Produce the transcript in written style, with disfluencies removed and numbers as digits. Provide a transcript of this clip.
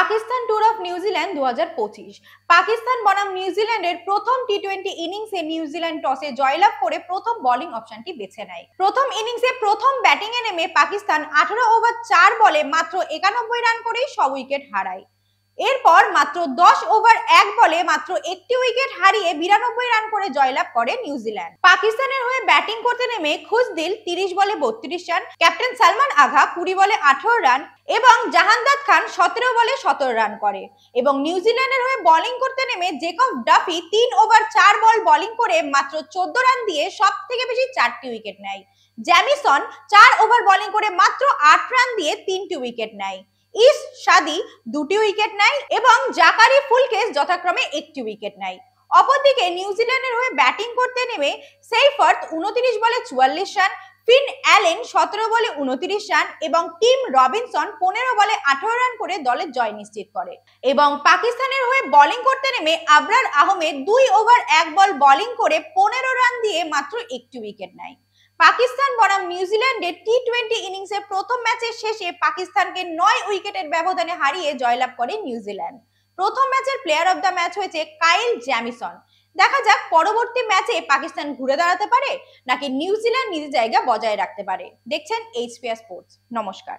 Pakistan tour of New Zealand 2025। Pakistan বনাম নিউজিল্যান্ডের প্রথম টি-20 ইনিংসে নিউজিল্যান্ড টসে জয়লাভ করে প্রথম বোলিং অপশনটি বেছে নেয়। প্রথম ইনিংসে প্রথম ব্যাটিংয়ে নেমে পাকিস্তান 18 ওভার 4 বলে মাত্র 91 রান করেই সব উইকেট হারায়। এরপর মাত্র 10 ওভার 1 বলে মাত্র একটি উইকেট হারিয়ে 92 রান করে জয়লাভ করে নিউজিল্যান্ড। পাকিস্তানের হয়ে ব্যাটিং করতে নেমে খুশদিল 30 বলে 32 রান, ক্যাপ্টেন সালমান আগা 20 বলে 18 রান এবং জাহানদাদ খান 17 বলে 17 রান করে। এবং নিউজিল্যান্ডের হয়ে বোলিং করতে নেমে জেকব ডাফি 3 ওভার 4 বল বোলিং করে মাত্র 14 রান দিয়ে সব থেকে বেশি 4টি উইকেট নেয়। জ্যামিসন 4 ওভার বোলিং করে মাত্র 8 রান দিয়ে 3টি উইকেট নেয়। ইস শাদি 2টি উইকেট নেয় এবং জাকারি ফুলকেস যথাক্রমে 1টি উইকেট নেয়। অপরদিকে নিউজিল্যান্ডের হয়ে ব্যাটিং করতে নেমে সেইফার্থ 29 বলে 44 রান, ফিন অ্যালেন 17 বলে 29 রান এবং টিম রবিনসন 15 বলে 18 রান করে দলের জয় নিশ্চিত করে। এবং পাকিস্তানের হয়ে বোলিং করতে নেমে আবরার আহমেদ 2 ওভার 1 বল বোলিং করে 15 রান দিয়ে মাত্র 1টি উইকেট নেয়। পাকিস্তান বনাম নিউজিল্যান্ডের টি-20 ইনিংসের প্রথম ম্যাচের শেষে পাকিস্তানকে 9 উইকেটের ব্যবধানে হারিয়ে জয়লাভ করে নিউজিল্যান্ড। প্রথম ম্যাচের প্লেয়ার অফ দ্য ম্যাচ হয়েছে কাইল জ্যামিসন। দেখা যাক পরবর্তী ম্যাচে পাকিস্তান ঘুরে দাঁড়াতে পারে নাকি নিউজিল্যান্ড নিজের জায়গা বজায় রাখতে পারে। দেখছেন এইচপিআর স্পোর্টস। নমস্কার।